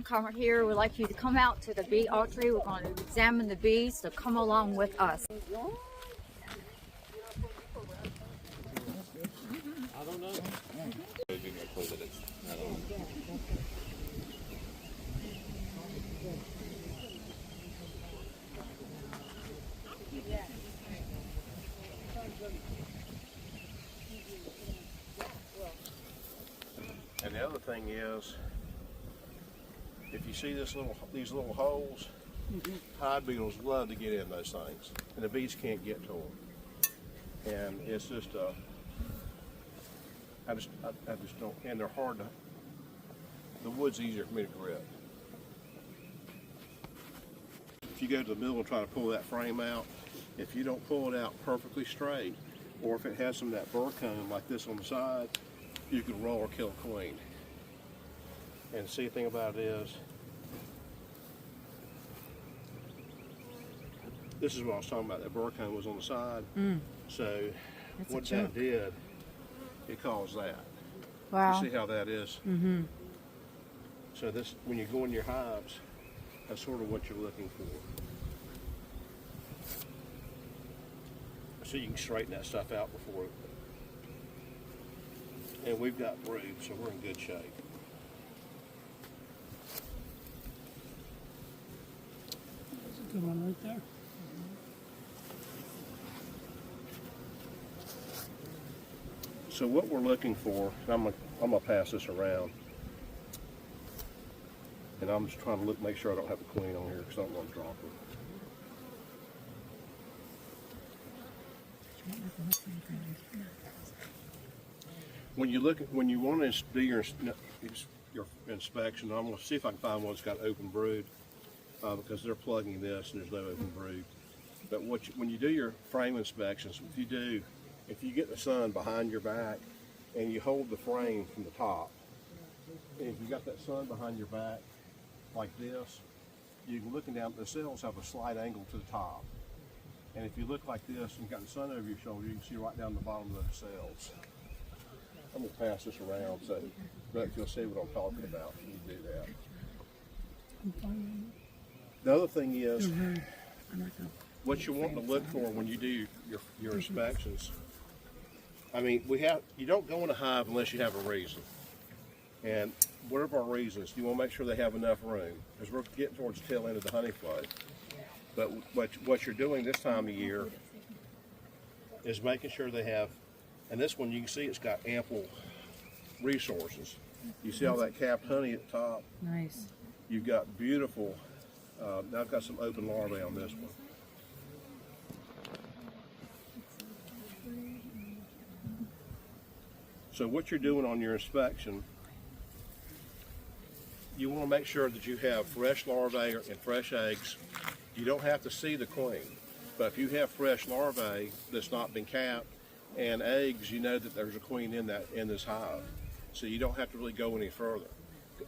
come here. We'd like you to come out to the bee archery. We're going to examine the bees, so come along with us. I don't know. And the other thing is, if you see these little holes, hive beetles love to get in those things, and the bees can't get to them. And it's just, I just don't, and they're hard to. The wood's easier for me to grip. If you go to the middle and try to pull that frame out, if you don't pull it out perfectly straight, or if it has some of that burr comb like this on the side, you can roll or kill a queen. And the see thing about it is, this is what I was talking about, that burr comb was on the side. So That's what that did, it caused that. Wow. You see how that is? So this, when you go in your hives, that's sort of what you're looking for. So you can straighten that stuff out before. And we've got brood, so we're in good shape. That's a good one right there. So what we're looking for, I'm gonna pass this around, and I'm just trying to make sure I don't have a queen on here because I don't want to drop her. When you want to do your inspection, I'm going to see if I can find one that's got open brood, because they're plugging this and there's no open brood. But when you do your frame inspections, if you get the sun behind your back and you hold the frame from the top, and if you got that sun behind your back like this, you can looking down, the cells have a slight angle to the top. And if you look like this and you've got the sun over your shoulder, you can see right down the bottom of those cells. I'm going to pass this around so that you'll see what I'm talking about when you do that. The other thing is, what you want to look for when you do your inspections, I mean, you don't go in a hive unless you have a reason. And whatever our reasons, you want to make sure they have enough room, because we're getting towards the tail end of the honey flow. But what you're doing this time of year is making sure they have, and this one you can see it's got ample resources. You see all that capped honey at the top? Nice. You've got beautiful, now I've got some open larvae on this one. So what you're doing on your inspection, you want to make sure that you have fresh larvae and fresh eggs. You don't have to see the queen, but if you have fresh larvae that's not been capped and eggs, you know that there's a queen in this hive. So you don't have to really go any further.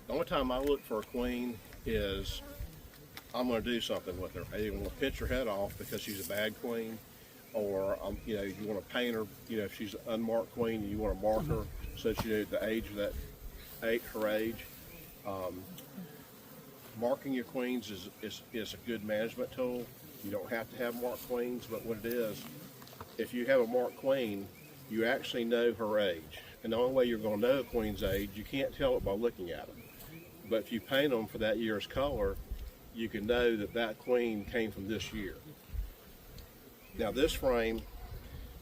The only time I look for a queen is I'm going to do something with her. Either I'm going to pinch her head off because she's a bad queen, or you want to paint her. If she's an unmarked queen, you want to mark her so that you know the age of her age. Marking your queens is a good management tool. You don't have to have marked queens, but what it is, if you have a marked queen, you actually know her age. And the only way you're going to know a queen's age, you can't tell it by looking at them. But if you paint them for that year's color, you can know that queen came from this year. Now this frame,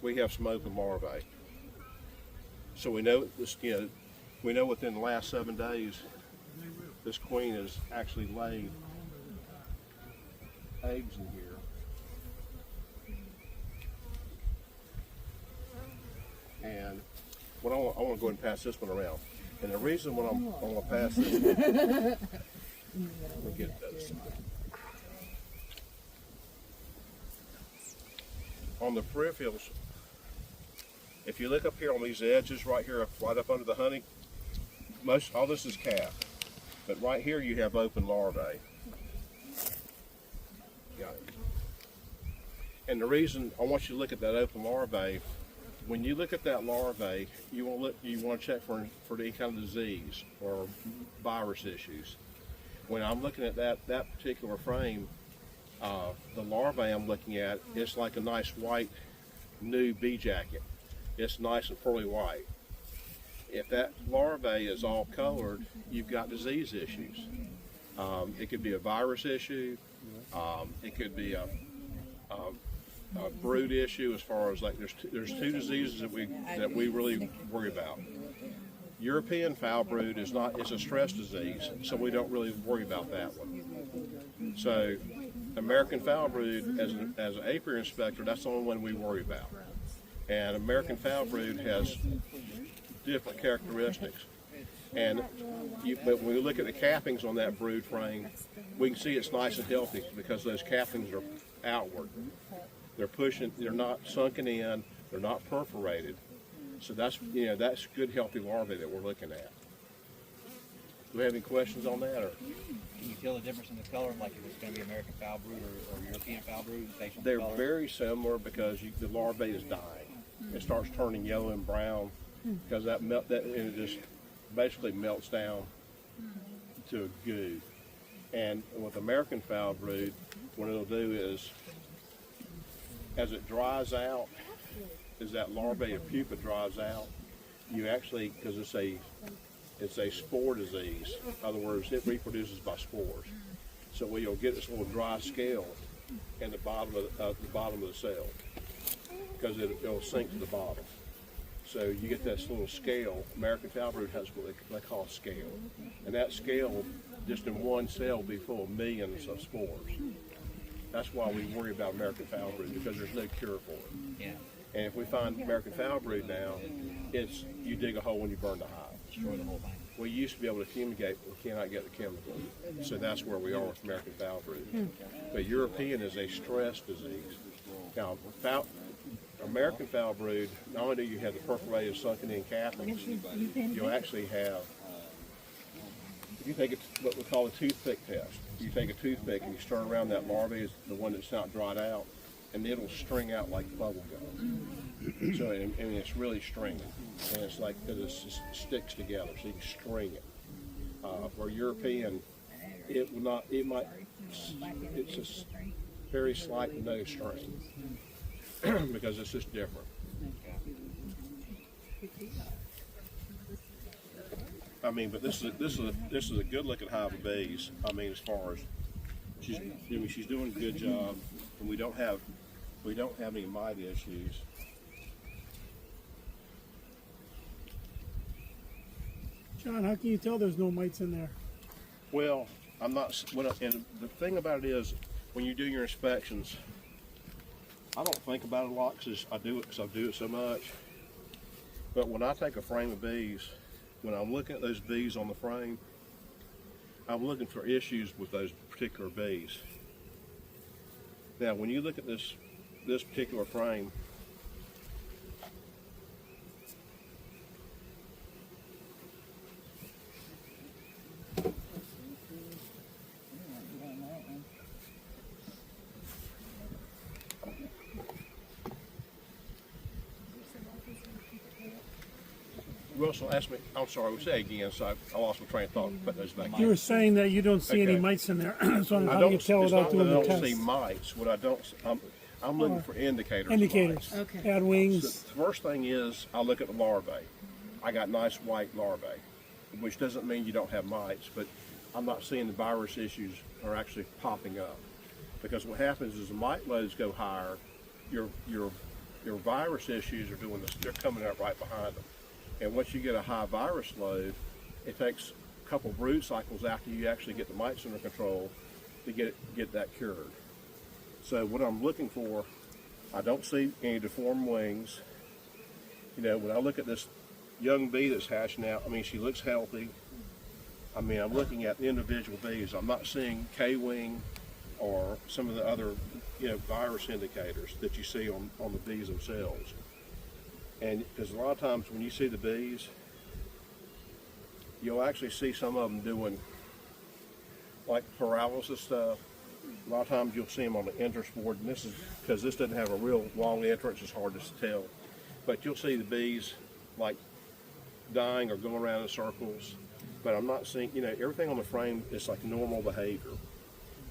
we have some open larvae. So we know this, we know within the last 7 days, this queen has actually laid eggs in here. And what I want to go ahead and pass this one around. And the reason when I'm going to pass this, let me get this. On the peripherals, if you look up here on these edges right here, right up under the honey, all this is capped. But right here you have open larvae. Got it. And the reason I want you to look at that open larvae, when you look at that larvae, you want to check for any kind of disease or virus issues. when I'm looking at that particular frame, the larvae I'm looking at, it's like a nice white new bee jacket. It's nice and pearly white. If that larvae is all colored, you've got disease issues. It could be a virus issue. It could be a brood issue, as far as like there's two diseases that we really worry about. European foul brood is a stress disease, so we don't really worry about that one. So American foul brood, as an apiary inspector, that's the only one we worry about. And American foul brood has different characteristics. But when we look at the cappings on that brood frame, we can see it's nice and healthy because those cappings are outward. They're not sunken in, they're not perforated. So that's good healthy larvae that we're looking at. Do we have any questions on that? Or? Can you tell the difference in the color, like if it's going to be American foul brood or European foul brood based on the They're color? very similar because the larvae is dying. It starts turning yellow and brown because and it just basically melts down to a goo. And with American foul brood, what it'll do is, as it dries out, as that larvae of pupa dries out, you actually, because it's a spore disease. In other words, it reproduces by spores. So you'll get this little dry scale in the bottom of the cell because it'll sink to the bottom. So you get this little scale. American foul brood has what they call a scale, and that scale, just in one cell, will be full of millions of spores. That's why we worry about American foul brood, because there's no cure for it. Yeah. And if we find American foul brood now, it's you dig a hole and you burn the hive. Destroy the whole thing. We used to be able to fumigate, but we cannot get the chemical. So that's where we are with American foul brood. But European is a stress disease. Now, American foul brood, not only do you have the perforated sunken in cappings, you'll actually have, if you take what we call a toothpick test, you take a toothpick and you stir around that larvae, the one that's not dried out, and it'll string out like bubble gum. So, and it's really stringing, and it's like, because it just sticks together, so you can string it. Where European, it's just very slight no string, because it's just different. I mean, but this is a good looking hive of bees. I mean, as far as she's doing a good job, and we don't have any mite issues. John, how can you tell there's no mites in there? Well, I'm not. And the thing about it is, when you do your inspections, I don't think about it a lot because I do it so much. But when I take a frame of bees, when I'm looking at those bees on the frame, I'm looking for issues with those particular bees. Now, when you look at this particular frame, Russell asked me, I'm sorry, say again, so I lost my train of thought, put those back You in. were saying that you don't see any Okay. mites in there. So I how do you don't, tell it's without not doing that I the don't test? see mites. What I don't, I'm looking for indicators. of Indicators. mites. Okay. Add So wings. the first thing is I look at the larvae. I got nice white larvae, which doesn't mean you don't have mites, but I'm not seeing the virus issues are actually popping up. Because what happens is the mite loads go higher, your virus issues are doing this, they're coming out right behind them. And once you get a high virus load, it takes a couple brood cycles after you actually get the mites under control to get that cured. So what I'm looking for, I don't see any deformed wings. You know, when I look at this young bee that's hatching out, I mean, she looks healthy. I mean, I'm looking at the individual bees. I'm not seeing K-wing or some of the other, virus indicators that you see on the bees themselves. And because a lot of times when you see the bees, you'll actually see some of them doing like paralysis stuff. A lot of times you'll see them on the entrance board, and this is because this doesn't have a real long entrance, it's hard to tell. But you'll see the bees like dying or going around in circles. but I'm not seeing, everything on the frame is like normal behavior.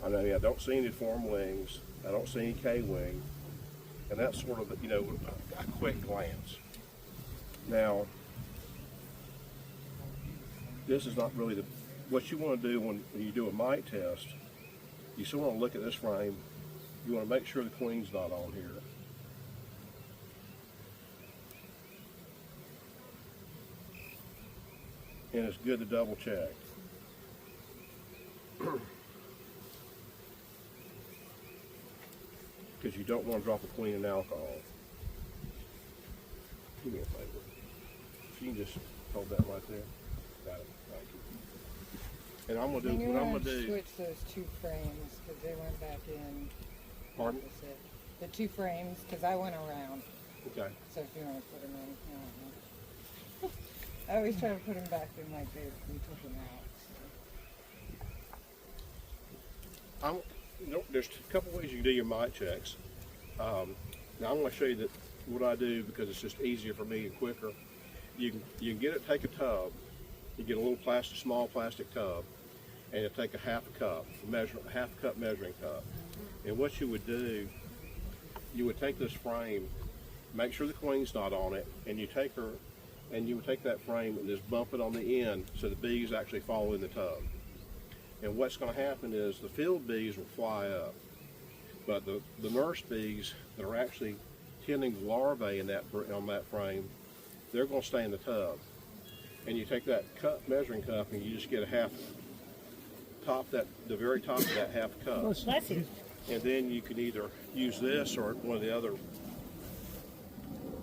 I don't see any deformed wings. I don't see any K-wing. And that's sort of, a quick glance. Now, this is not really what you want to do when you do a mite test. You still want to look at this frame. You want to make sure the queen's not on here. And it's good to double check. Because you don't want to drop a queen in alcohol. Do me a favor. If you can just hold that right there. Got it. Thank you. And I'm going to do what I'm going to do. Switch those two frames because they went back in. Pardon? Opposite. The two frames because I went around. Okay. So if you want to put them in, I always try to put them back in like we took them out. So. There's a couple ways you can do your mite checks. Now I'm going to show you that what I do because it's just easier for me and quicker. You can take a tub, you get a little small plastic tub, and you take a half cup measuring cup. And what you would do, you would take this frame, make sure the queen's not on it, and you would take that frame and just bump it on the end so the bees actually fall in the tub. And what's going to happen is the field bees will fly up, but the nurse bees that are actually tending larvae on that frame, they're going to stay in the tub. And you take that measuring cup and you just get the very top of that half cup. Bless you. And then you can either use this or one of the other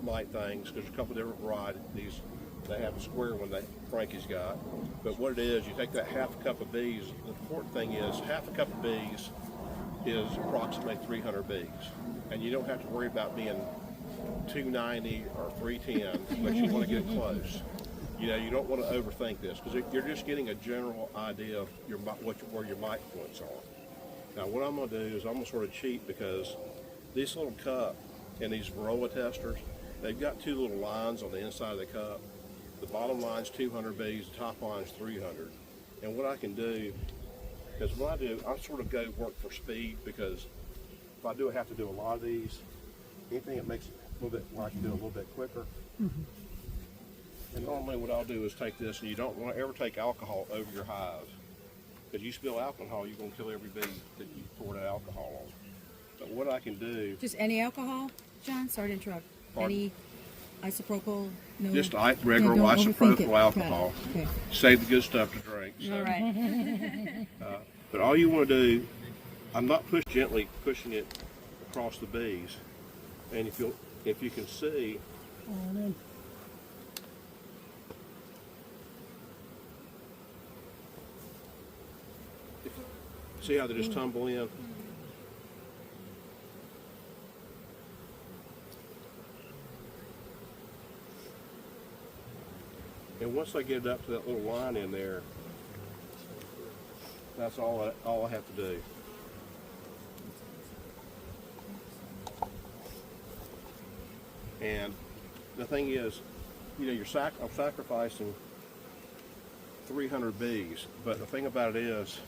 mite things. There's a couple different varieties. They have a square one that Frankie's got. But what it is, you take that half a cup of bees. The important thing is half a cup of bees is approximately 300 bees. And you don't have to worry about being 290 or 310, but you want to get close. You don't want to overthink this because you're just getting a general idea of where your mite points are. Now what I'm going to do is I'm going to sort of cheat because this little cup and these Varroa testers, they've got two little lines on the inside of the cup. The bottom line's 200 bees, the top line's 300. And what I can do, because when I do, I sort of go work for speed because if I have to do a lot of these, anything that makes it a little bit, where I can do it a little bit quicker. Mm-hmm. And normally what I'll do is take this, and you don't want to ever take alcohol over your hive. Because you spill alcohol, you're going to kill every bee that you pour that alcohol on. But what I can do... Just any alcohol, John? Sorry to interrupt. Pardon? Any isopropyl? No. Just regular don't overthink isopropyl it. alcohol. Okay. Save the good stuff to drink. So. All right. But all you want to do, I'm not gently pushing it across the bees. And if you can see... See how they just tumble in? And once I get it up to that little line in there, that's all I have to do. And the thing is, I'm sacrificing 300 bees, but the thing about it is,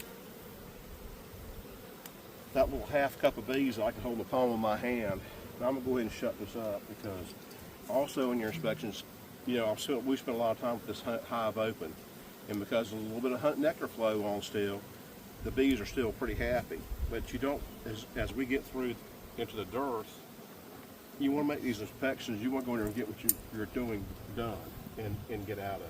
that little half cup of bees I can hold in the palm of my hand. And I'm going to go ahead and shut this up because also in your inspections, we spend a lot of time with this hive open. And because there's a little bit of nectar flow on still, the bees are still pretty happy. But you don't, as we get through into the dearth, you want to make these inspections, you want to go in there and get what you're doing done and get out of it.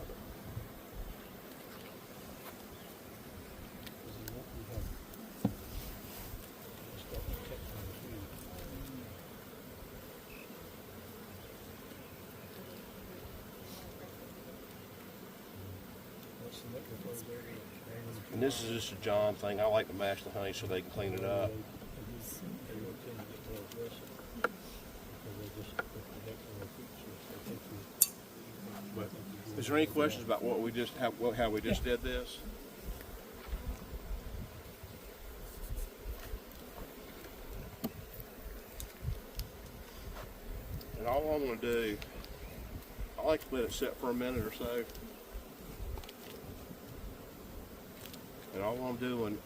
And this is just a John thing. I like to mash the honey so they can clean it up. But is there any questions about how we just did this? And all I'm going to do, I like to let it sit for a minute or so. all I'm doing,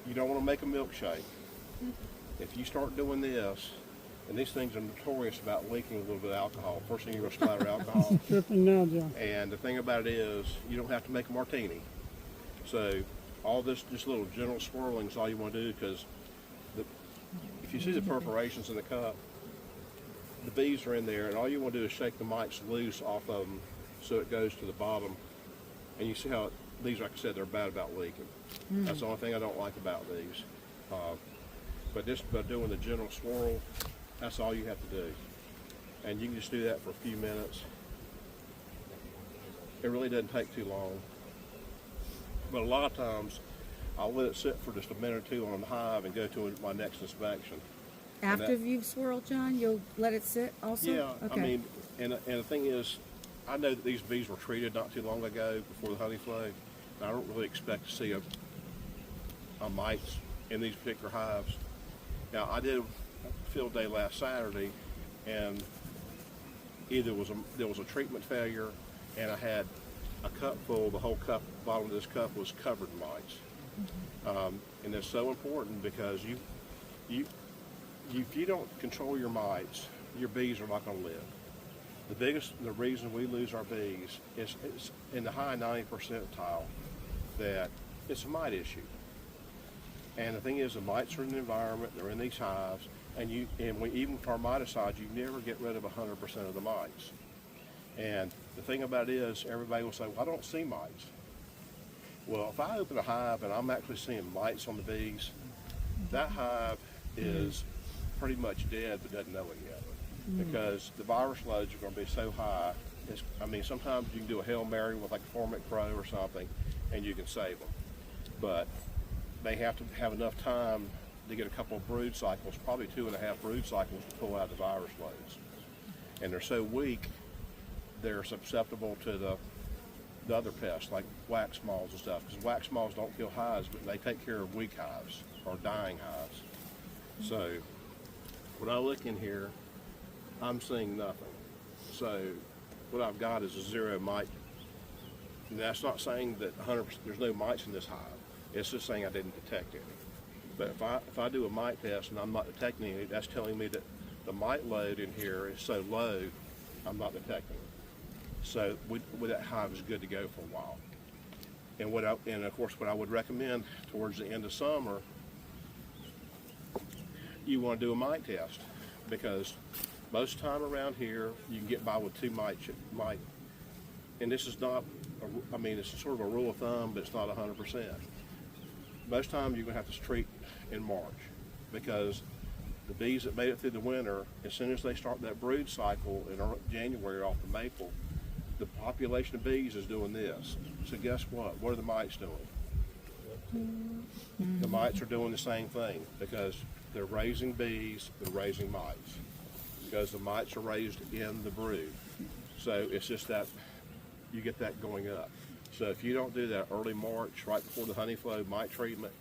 you don't want to make a milkshake. If you start doing this, and these things are notorious about leaking a little bit of alcohol. First thing you're going to splatter alcohol. Dripping now, John. And the thing about it is, you don't have to make a martini. So all this, just little general swirling is all you want to do, because if you see the perforations in the cup, the bees are in there, and all you want to do is shake the mites loose off of them so it goes to the bottom. And you see how these, like I said, they're bad about leaking. That's the only thing I don't like about these. But just by doing the general swirl, that's all you have to do. And you can just do that for a few minutes. It really doesn't take too long. But a lot of times, I'll let it sit for just a minute or two on the hive and go to my next inspection. After you've swirled, John, you'll let it sit also? Yeah, Okay. I mean, and the thing is, I know that these bees were treated not too long ago before the honey flow. And I don't really expect to see a mites in these particular hives. Now, I did a field day last Saturday, and either there was a treatment failure, and I had a cup full. The whole cup, bottom of this cup, was covered in mites. And it's so important, because if you don't control your mites, your bees are not going to live. The reason we lose our bees is it's in the high 90th percentile that it's a mite issue. And the thing is, the mites are in the environment, they're in these hives, and even for our miticides, you never get rid of 100% of the mites. And the thing about it is, everybody will say, well, I don't see mites. Well, if I open a hive and I'm actually seeing mites on the bees, that hive is pretty much dead but doesn't know it yet. Because the virus loads are going to be so high. Sometimes you can do a Hail Mary with like a Formic Pro or something, and you can save them. But they have to have enough time to get a couple of brood cycles, probably 2.5 brood cycles, to pull out the virus loads. And they're so weak, they're susceptible to the other pests like wax moths and stuff. Because wax moths don't kill hives, but they take care of weak hives or dying hives. So when I look in here, I'm seeing nothing. So what I've got is a 0 mite. And that's not saying that 100% there's no mites in this hive. It's just saying I didn't detect any. But if I do a mite test and I'm not detecting any, that's telling me that the mite load in here is so low, I'm not detecting it. So that hive is good to go for a while. And of course, what I would recommend towards the end of summer, you want to do a mite test, because most time around here, you can get by with 2 mite. And this is not, it's sort of a rule of thumb, but it's not 100%. Most time you're going to have to treat in March, because the bees that made it through the winter, as soon as they start that brood cycle in January off the maple, the population of bees is doing this. So guess what? What are the mites doing? The mites are doing the same thing, because they're raising bees, they're raising mites, because the mites are raised in the brood. So it's just that you get that going up. So if you don't do that early March, right before the honey flow mite treatment,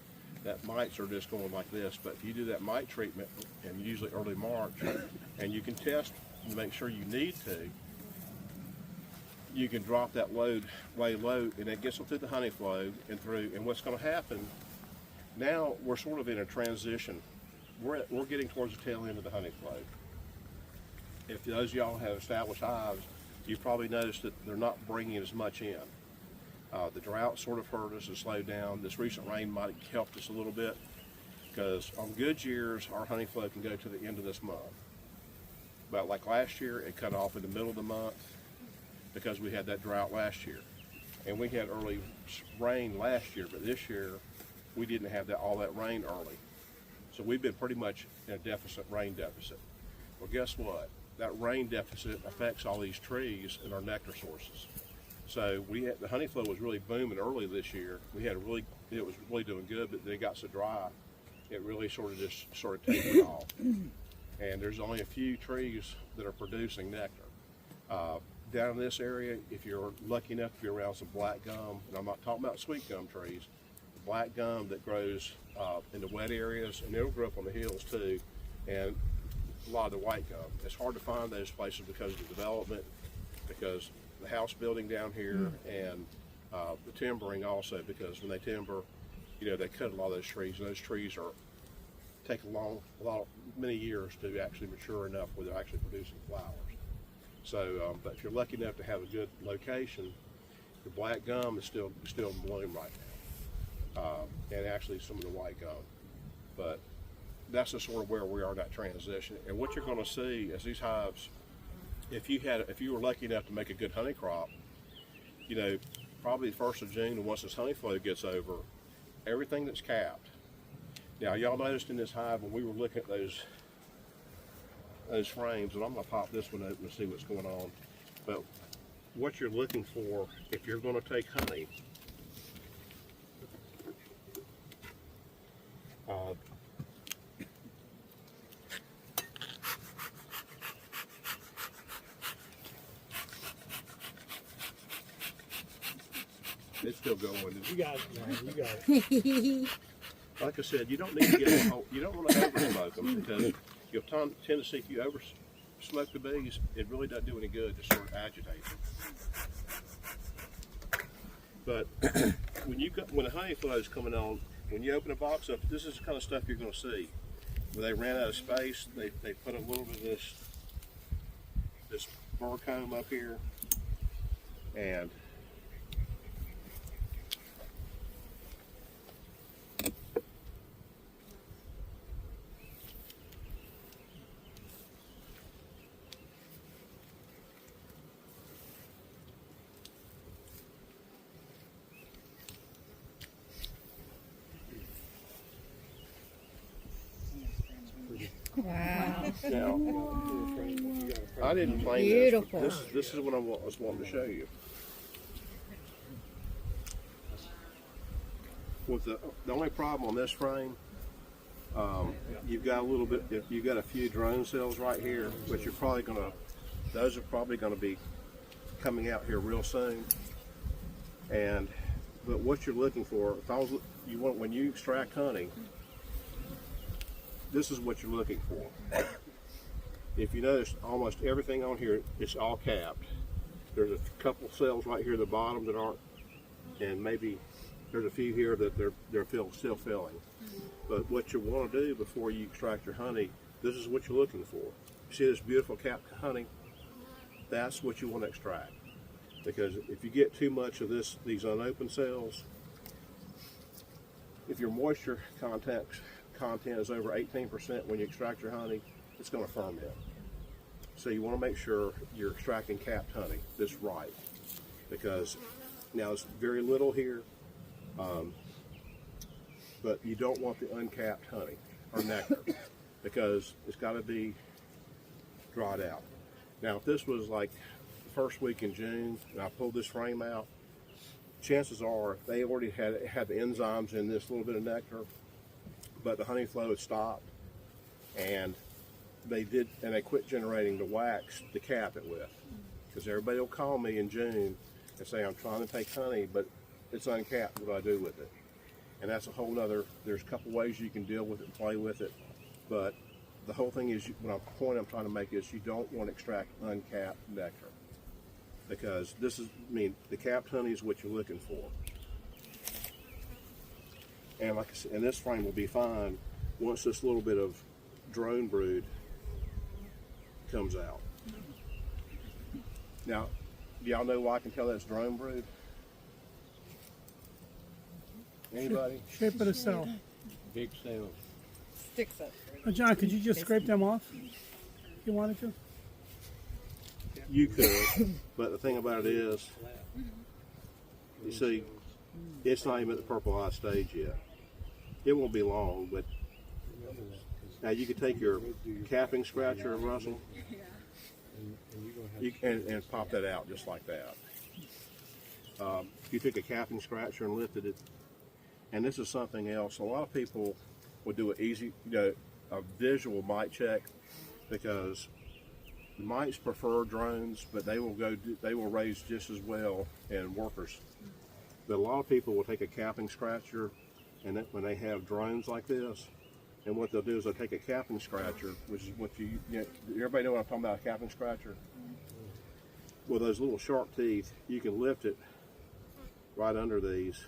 that mites are just going like this. But if you do that mite treatment, and usually early March, and you can test to make sure you need to, you can drop that load way low, and it gets them through the honey flow and through. And what's going to happen, now we're sort of in a transition. We're getting towards the tail end of the honey flow. If those of y'all have established hives, you've probably noticed that they're not bringing as much in. The drought sort of hurt us and slowed down. This recent rain might have helped us a little bit, because on good years, our honey flow can go to the end of this month. But like last year, it cut off in the middle of the month because we had that drought last year. And we had early rain last year, but this year, we didn't have all that rain early. So we've been pretty much in a rain deficit. Well, guess what? That rain deficit affects all these trees and our nectar sources. So the honey flow was really booming early this year. It was really doing good, but then it got so dry, it really sort of tapered off. And there's only a few trees that are producing nectar. Down in this area, if you're lucky enough to be around some black gum, and I'm not talking about sweet gum trees, the black gum that grows in the wet areas, and it'll grow up on the hills too, and a lot of the white gum. It's hard to find those places because of the development, because the house building down here, and The timbering also, because when they timber, they cut a lot of those trees, and those trees take many years to actually mature enough where they're actually producing flowers. So, but if you're lucky enough to have a good location, the black gum is still in bloom right now, and actually some of the white gum. But that's just sort of where we are in that transition. And what you're going to see is these hives, if you were lucky enough to make a good honey crop, probably the 1st of June, and once this honey flow gets over, everything that's capped. Now, y'all noticed in this hive when we were looking at those frames, and I'm going to pop this one open to see what's going on. But what you're looking for, if you're going to take honey, it's still going. You got it, man. You got it. Like I said, you don't need to you don't want to over smoke them, because you'll tend to see if you over smoke the bees, it really doesn't do any good to sort of agitate them. But when the honey flow is coming on, when you open a box up, this is the kind of stuff you're going to see. When they ran out of space, they put a little bit of this burr comb up here, and Wow. now, I didn't plan Beautiful. this is what I was wanting to show you. With the only problem on this frame, you've got a few drone cells right here, but those are probably gonna be coming out here real soon. But what you're looking for, when you extract honey, this is what you're looking for. If you notice, almost everything on here is all capped. There's a couple cells right here at the bottom that aren't, and maybe there's a few here that they're still filling. But what you want to do before you extract your honey, this is what you're looking for. See this beautiful capped honey? That's what you want to extract. Because if you get too much of these unopened cells, if your moisture content is over 18% when you extract your honey, it's going to ferment. So you want to make sure you're extracting capped honey this right, because now there's very little here, but you don't want the uncapped honey or nectar because it's got to be dried out. Now if this was like the first week in June and I pulled this frame out, chances are they already had the enzymes in this little bit of nectar, but the honey flow had stopped, and they quit generating the wax to cap it with. Because everybody will call me in June and say, I'm trying to take honey, but it's uncapped, what do I do with it? And that's a whole nother, there's a couple ways you can deal with it and play with it, but the whole thing is, the point I'm trying to make is you don't want to extract uncapped nectar. Because the capped honey is what you're looking for. And like I said, and this frame will be fine once this little bit of drone brood comes out. Now, do y'all know why I can tell that's drone brood? Anybody? Shape of the cell. Big cell. Sticks up. John, could you just scrape them off if you wanted to? You could, but the thing about it is, you see, it's not even at the purple eye stage yet. It won't be long, but now you could take your capping scratcher, Russell, and pop that out just like that. If you took a capping scratcher and lifted it, and this is something else, a lot of people would do a visual mite check, because mites prefer drones, but they will raise just as well in workers. But a lot of people will take a capping scratcher, and when they have drones like this, and what they'll do is they'll take a capping scratcher, which is what everybody know what I'm talking about, a capping scratcher? With those little sharp teeth, you can lift it right under these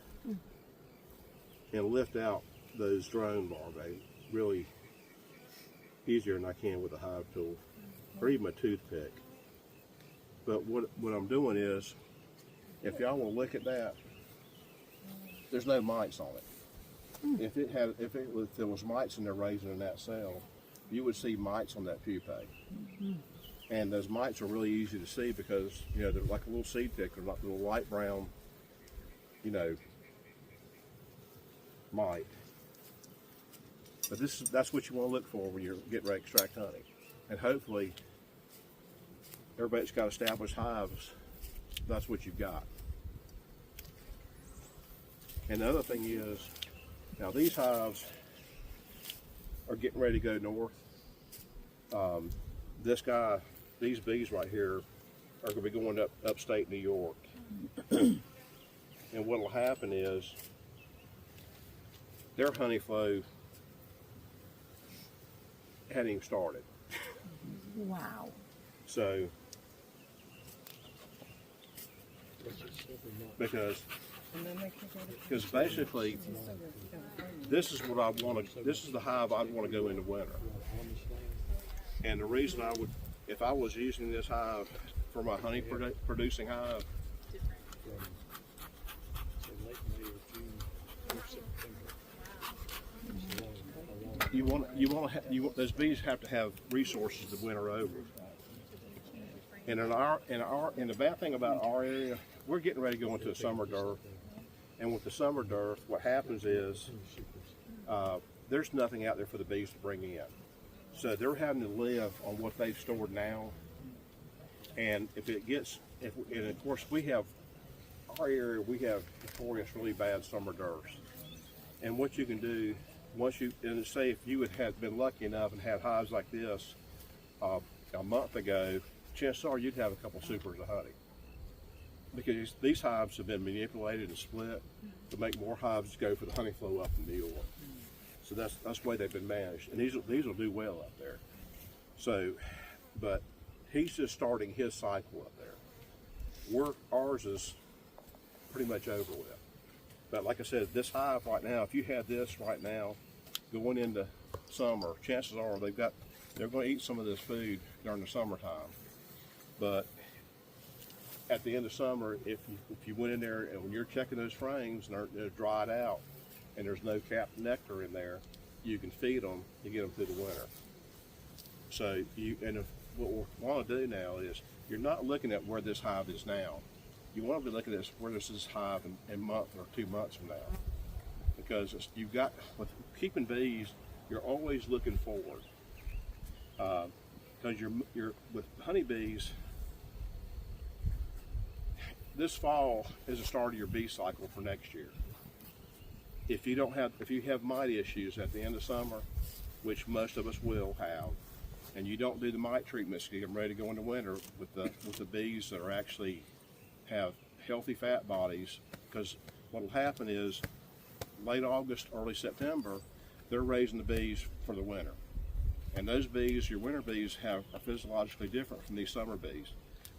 and lift out those drone larvae really easier than I can with a hive tool or even a toothpick. But what I'm doing is, if y'all will look at that, there's no mites on it. If there was mites in there raising in that cell, you would see mites on that pupae. And those mites are really easy to see because, you know, they're like a little seed tick. They're like a little light brown, you know, mite. But that's what you want to look for when you're getting ready to extract honey. And hopefully, everybody's got established hives, that's what you've got. And the other thing is, now these hives are getting ready to go north. These bees right here are going to be going up upstate New York. And what will happen is their honey flow hadn't even started. Wow. So, because basically, this is what I want to. This is the hive I'd want to go into winter. And the reason I would, if I was using this hive for my honey producing hive, those bees have to have resources to winter over. And in the bad thing about our area, we're getting ready to go into a summer dearth. And with the summer dearth, what happens is there's nothing out there for the bees to bring in. So they're having to live on what they've stored now. And and of course we have notorious really bad summer dearths. And what you can do, and say if you had been lucky enough and had hives like this a month ago, chances are you'd have a couple supers of honey. Because these hives have been manipulated and split to make more hives go for the honey flow up in New York. So that's the way they've been managed. And these will do well up there. So, but he's just starting his cycle up there. Ours is pretty much over with. But like I said, this hive right now, if you had this right now going into summer, chances are they're going to eat some of this food during the summertime. But at the end of summer, if you went in there and when you're checking those frames and they're dried out and there's no capped nectar in there, you can feed them to get them through the winter. So what we want to do now is, you're not looking at where this hive is now. You want to be looking at where this is hive in a month or 2 months from now. Because with keeping bees, you're always looking forward. Because you're with honeybees, this fall is the start of your bee cycle for next year. If you have mite issues at the end of summer, which most of us will have, and you don't do the mite treatments to get them ready to go into winter with the bees that are actually have healthy fat bodies, because what will happen is late August, early September, they're raising the bees for the winter. And those bees, your winter bees, are physiologically different from these summer bees.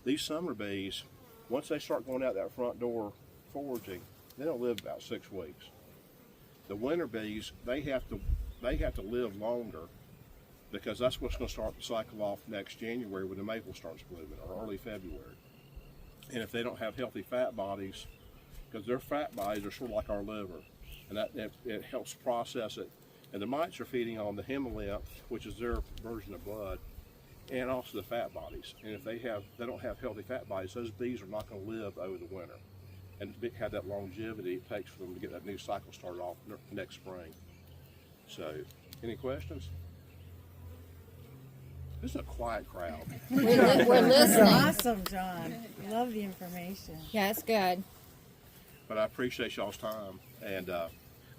These summer bees, once they start going out that front door foraging, they don't live about 6 weeks. The winter bees, they have to live longer, because that's what's going to start the cycle off next January when the maple starts blooming, or early February. And if they don't have healthy fat bodies, because their fat bodies are sort of like our liver, and it helps process it. And the mites are feeding on the hemolymph, which is their version of blood, and also the fat bodies. And if they don't have healthy fat bodies, those bees are not going to live over the winter and have that longevity it takes for them to get that new cycle started off next spring. So, any questions? This is a quiet crowd. We're listening. Awesome, John. Love the information. Yeah, it's good. But I appreciate y'all's time. And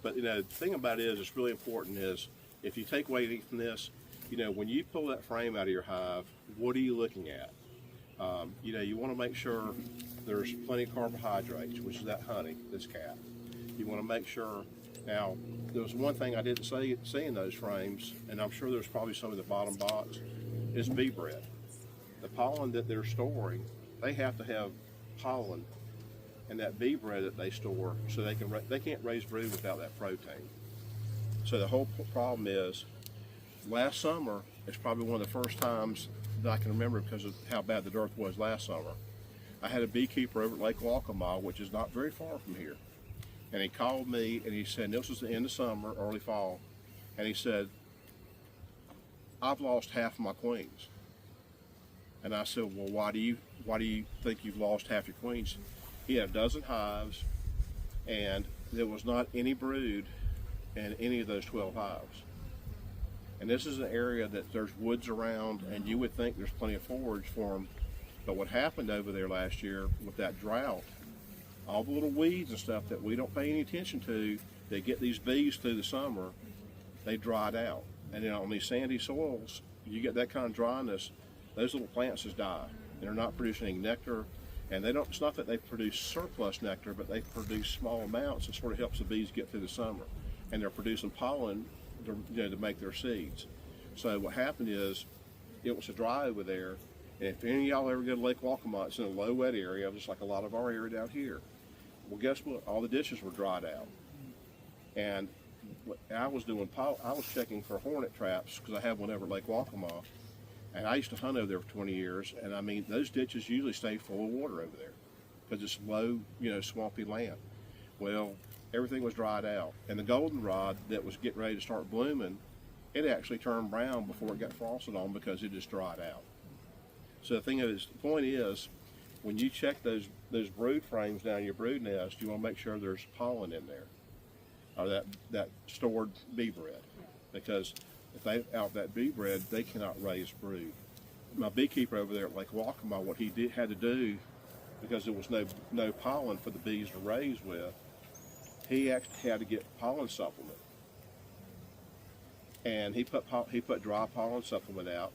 but the thing about it is, it's really important is, if you take away anything from this, when you pull that frame out of your hive, what are you looking at? You want to make sure there's plenty of carbohydrates, which is that honey, this cap. You want to make sure. Now, there was one thing I didn't see in those frames, and I'm sure there's probably some in the bottom box, is bee bread. The pollen that they're storing, they have to have pollen and that bee bread that they store, so they can't raise brood without that protein. So the whole problem is, last summer is probably one of the first times that I can remember because of how bad the dearth was last summer. I had a beekeeper over at Lake Waccamaw, which is not very far from here, and he called me and he said, this was the end of summer, early fall, and he said, I've lost half of my queens. And I said, well, why do you think you've lost half your queens? He had a dozen hives, and there was not any brood in any of those 12 hives. And this is an area that there's woods around, and you would think there's plenty of forage for them. But what happened over there last year with that drought, all the little weeds and stuff that we don't pay any attention to, they get these bees through the summer, they dried out. And then on these sandy soils, you get that kind of dryness, those little plants just die. They're not producing any nectar, and it's not that they produce surplus nectar, but they produce small amounts that sort of helps the bees get through the summer. And they're producing pollen to make their seeds. So what happened is, it was dry over there, and if any of y'all ever go to Lake Waccamaw, it's in a low wet area, just like a lot of our area down here. Well, guess what? All the ditches were dried out. And what I was doing, I was checking for hornet traps, because I have one over at Lake Waccamaw. And I used to hunt over there for 20 years, and I mean, those ditches usually stay full of water over there because it's low, swampy land. Well, everything was dried out, and the goldenrod that was getting ready to start blooming, it actually turned brown before it got frosted on because it just dried out. So the point is, when you check those brood frames down your brood nest, you want to make sure there's pollen in there, or that stored bee bread, because if they out that bee bread, they cannot raise brood. My beekeeper over there at Lake Waccamaw, what he had to do, because there was no pollen for the bees to raise with, he actually had to get pollen supplement. And he put dry pollen supplement out.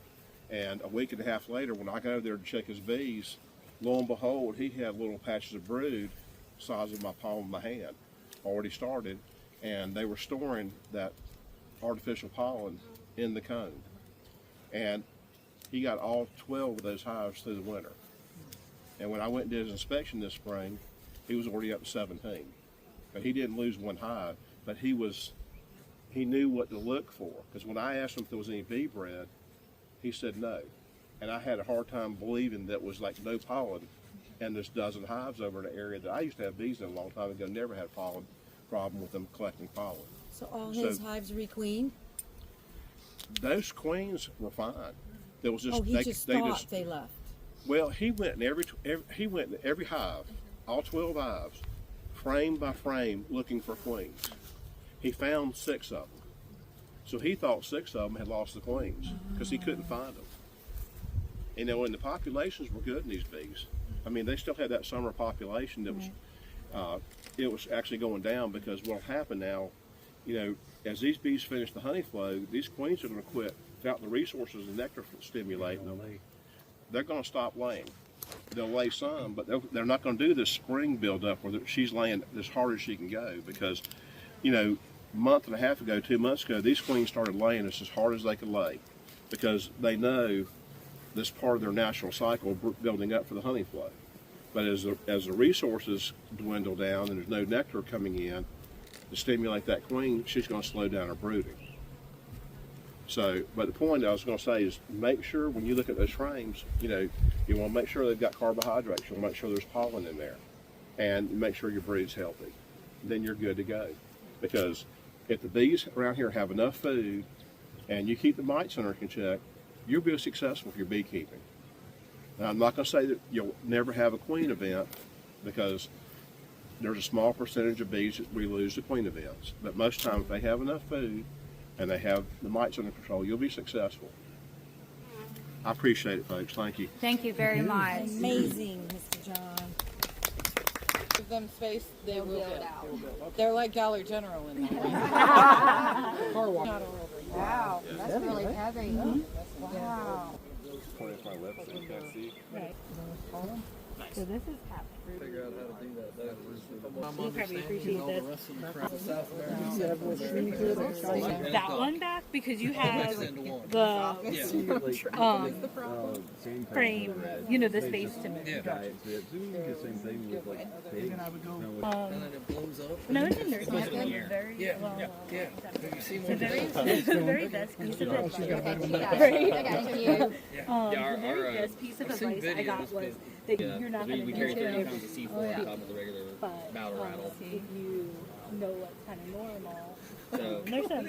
And a week and a half later, when I got over there to check his bees, lo and behold, he had little patches of brood, size of my palm of my hand, already started, and they were storing that artificial pollen in the cone. And he got all 12 of those hives through the winter. And when I went and did his inspection this spring, he was already up to 17. But he didn't lose one hive, but he knew what to look for. Because when I asked him if there was any bee bread, he said no. And I had a hard time believing that was like no pollen and there's dozen hives over in an area that I used to have bees in a long time ago, never had a pollen problem with them collecting pollen. So all his hives requeened? Those queens were fine. There was just He just thought they left. Well, he went in every hive, all 12 hives, frame by frame, looking for queens. He found 6 of them. So he thought 6 of them had lost the queens because he couldn't find them. And the populations were good in these bees. I mean, they still had that summer population that was, it was actually going down, because what'll happen now, as these bees finish the honey flow, these queens are going to quit without the resources and nectar stimulating them. They're going to stop laying. They'll lay some, but they're not going to do this spring buildup where she's laying as hard as she can go, because, a month and a half ago, 2 months ago, these queens started laying as hard as they could lay, because they know this part of their natural cycle building up for the honey flow. But as the resources dwindle down and there's no nectar coming in to stimulate that queen, she's going to slow down her brooding. So, but the point I was going to say is, make sure when you look at those frames, you want to make sure they've got carbohydrates. You want to make sure there's pollen in there, and make sure your brood's healthy. Then you're good to go. Because if the bees around here have enough food, and you keep the mites under check, you'll be successful with your beekeeping. Now, I'm not going to say that you'll never have a queen event, because there's a small percentage of bees that we lose to queen events. But most times, if they have enough food and they have the mites under control, you'll be successful. I appreciate it, folks. Thank you. Thank you very much. Amazing, Mr. John. Give them space, they will build build. out. They're like Dollar General in that way. Car wash. Not all over here. Wow, that's really heavy. Wow. So this is half fruit. Figure out how to do that. You probably appreciate this. That That one back because you have the frame, you know, the space to move. and then it blows up. No, it's in there. Very well. Have you seen The very best piece of advice. I got you. The very best piece of advice I got was that you're not going to we know carry 30 every pounds of C4 on top of the regular but battle rattle. if you know what's kind of normal. So There's some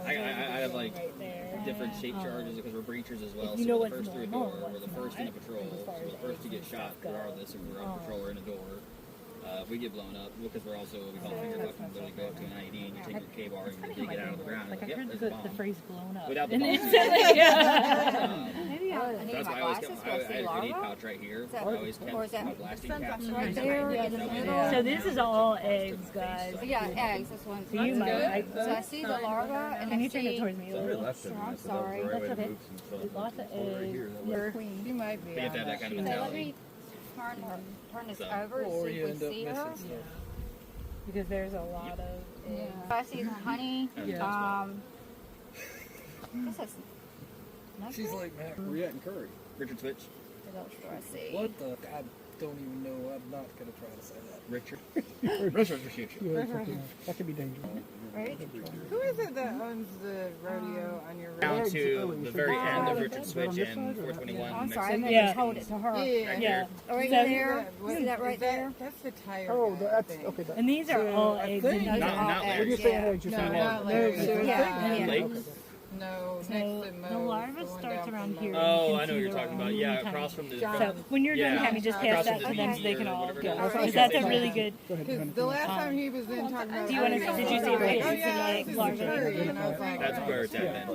I have like right there. different shape charges because we're breachers as well. you So know we're the what's first through a normal door, and we're the what's first in a not, patrol, as far so as we're the first to get shot goes. regardless if we're on patrol or in a door. If we get blown up because we're also what we call finger bucking, literally go up to an IED and you take your K-bar and you dig it out of the ground. Like Like, I yep, heard there's a bomb. the phrase blown up. Without the And bomb. instantly, yeah. Maybe I need That's my why I always glasses kept, for I a had sea a grenade larva. pouch right here. that- I always kept or is that my blasting caps right there in the middle? So this is all eggs, guys. Yeah, eggs. This one's So you might like So I see the larva and Can I you turn it see. towards me a little? Sure, I'm sorry. That's okay. Lots of eggs. You might be. You have to have that kind of Okay, let mentality. me turn this So- over and Or see you if end we up see missing her. stuff. Because there's a lot of eggs. I see the honey. This is She's like, Matt, where you at in Curry? Richard Switch. what else do I see? What the? I don't even know. I'm not going to try to say that. Richard. Richard's for future. That could be dangerous. Right? Who is it that owns the rodeo on your road? Down to the very end of Richard Switch and Oh, 421. I'm next sorry. I to meant Yeah. to hold it to her. Yeah. right Yeah. there. Oh, right So- there. See that right there? That's the tire. Oh, guy, I that's think. okay. And these are all eggs. And Those those are are all not eggs. When you're saying eggs, you're No, saying not Larry. Yeah. Lake. No, next So to Mo. the larva going starts down around from here. Mo. Oh, You I can know see what you're the talking about. round Yeah, tiny- across from the. So when you're done, Yeah. kind of just pass Across that from to the them so they BEGGINER can or all whatever go. it is. Because that's a really good. Go ahead. Because the last time he was in talking about. Do you want to? Did you see it right? Oh It's yeah, like this is larva. Curry, and I was like, That's where it's at then.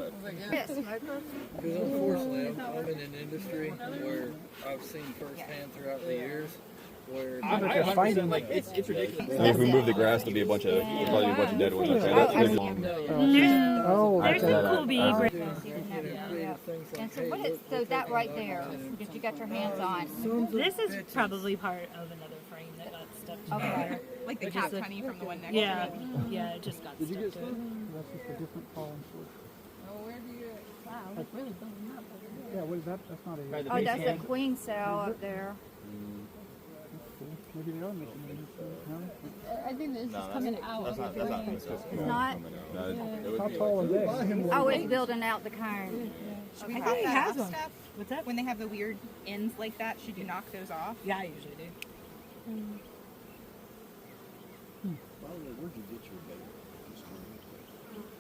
Yes, smoker. Because unfortunately, I'm in an industry where I've seen firsthand throughout the years where I 100% like it's ridiculous. I mean, if we move the grass, there'll be a bunch of dead ones. Okay, that's I good. see. Oh, There's some cool bee. And so what is so that right there that you got your hands on? This is probably part of another frame that got stuck together. like the cap honey from the one next Yeah, yeah, it just got stuck to it. That's just a different pollen source. Oh, where do you? Wow, it's really building up. Yeah, what is that? That's not a. Oh, that's the queen cell up there. Maybe they are making it. I think this is coming out. That's not It's not. How tall are they? Oh, it's building out the cone. I think he has one. Stuff? What's that? When they have the weird ends like that, should you knock those off? Yeah, I usually do.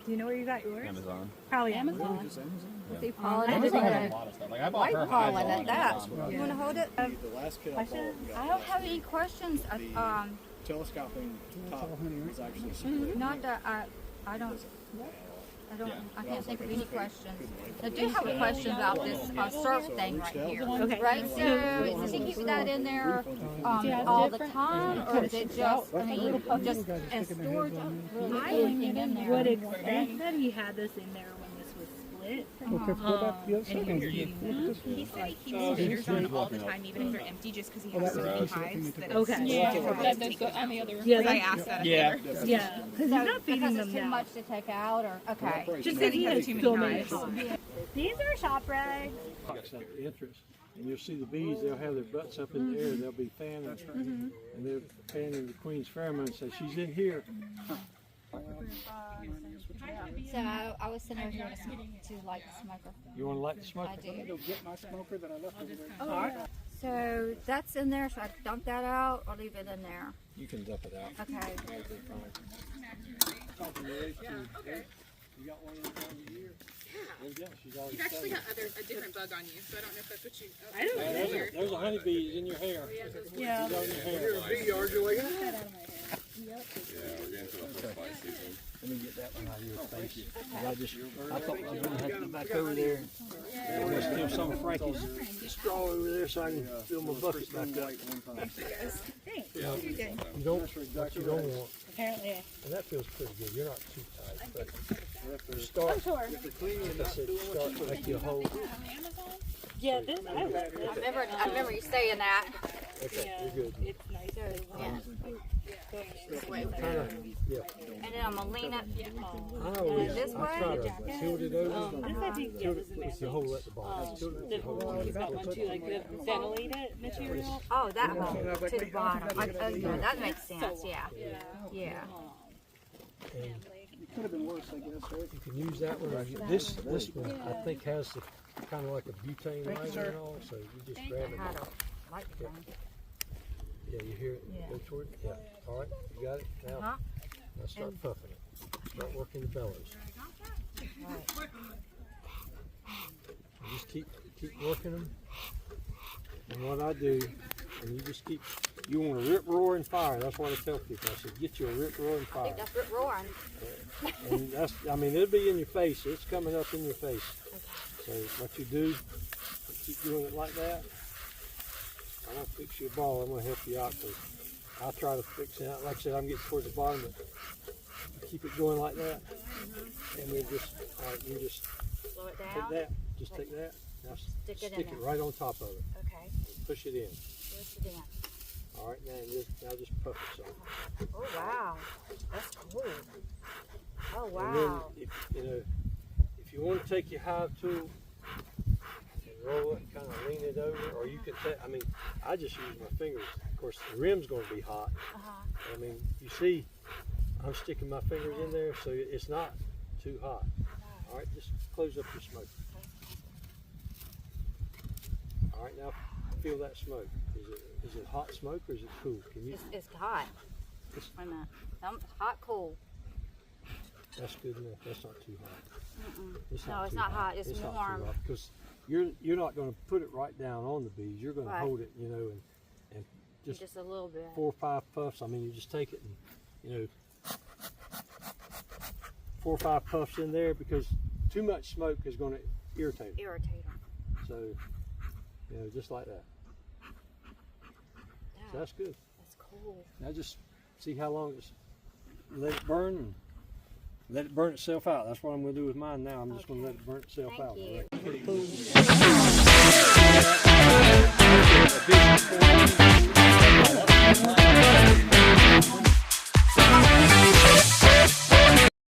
Do you know where you got yours? Amazon. Probably Amazon. See pollen. I just Everything. A lot of stuff. Like I bought White her pollen hive at that. on You want to hold it? Questions? I don't have any questions. Telescoping top is actually Not that I don't. I can't think of any questions. I do have a question about this surf thing right here. Okay. Right, so does he keep that in there all the time, or is it just, I mean, just as storage? I would expect that he had this in there when this was split. Okay, pull back the other side. And He said he keeps containers on all the time, even if they're empty, just because he has so many hives that it's Okay. on the other. Yeah, I asked that. Yeah. yeah, because he's not feeding Because them it's too now. much to take out, or, okay. Just because he has too many so many hives. hives. These are shop rags. The entrance, and you'll see the bees. They'll have their butts up in the air. They'll be fanning, and they're fanning the queen's pheromone. Say she's in here. So I was sent over here to light the smoker. You want to light the smoke? I do. Go get my smoker that I left over there. So that's in there, so I dump that out or leave it in there? You can dump it out. Okay. You got one of them times a year. Yeah, she's always You've actually got a different bug on you, so I don't know if that's what you. Oh, I don't know. There's a honeybee in your hair. Yeah. She's on your hair. Let me get that one out of your face. I thought I was going to have to go back over there. I'm going to steal some of Frankie's straw over there so I can fill my bucket back up. You don't, what you don't want, Apparently. and that feels pretty good. You're not too tight, but start, Sure. like I said, start, make you a hole. Yeah, this, I love this. I remember you saying that. Okay, you're good. It's nice. Yeah. Yeah. And then I'm gonna lean up. I always, this I way? try to tilt it over. This I think, yeah, this is It's the hole at the bottom. Tilt it, the the hole at the got bottom. one too, like the ventilated material. Oh, that one to the bottom. Like, oh, yeah, that makes sense. Yeah. Yeah. Could have been worse, I guess, right? You can use that one. This one, I think, has the kind of like a butane lighter and all, so you just grab it. I had a light thing. Yeah, you hear it? Yeah. Go toward it? Yeah. All right, you got it? Now, Huh? now start puffing it. Start working the bellows. Right. And just keep working them. And what I do, and you just keep, you want a rip roaring fire. That's what I tell people. I said, get you a rip roaring I fire. think that's rip roaring. And that's, I mean, it'll be in your face. It's coming up in your face. So what you do, keep doing it like that. I'm gonna fix your ball. I'm gonna help you out because I try to fix it out. Like I said, I'm getting towards the bottom, but keep it going like that. And then just, all right, you just Slow it take down. that. Just take that. Now Stick it in stick it there. right on top of it. Okay. Push it in. Push it in. All right, now just puff it some. Oh wow, that's cool. Oh And wow. then if you want to take your hive tool and roll it and kind of lean it over, or you can take, I mean, I just use my fingers. Of course, the rim's going to be hot. I mean, you see, I'm sticking my fingers in there, so it's not too hot. All right, just close up your smoke. All right, now feel that smoke. Is it hot smoke or is it cool? Can you? It's hot. Wait a minute. Hot, cool. That's good enough. That's not too hot. No, it's too not hot. It's not too warm. hot, because you're not going to put it right down on the bees. You're going to hold it, and Just a little bit. 4 or 5 puffs. I mean, you just take it and 4 or 5 puffs in there, because too much smoke is going to irritate them. Irritate them. So just like that. So that's good. That's cool. Now just see how long it's, let it burn and let it burn itself out. That's what I'm going to do with mine now. I'm just going to let it burn itself out. Thank you. All right.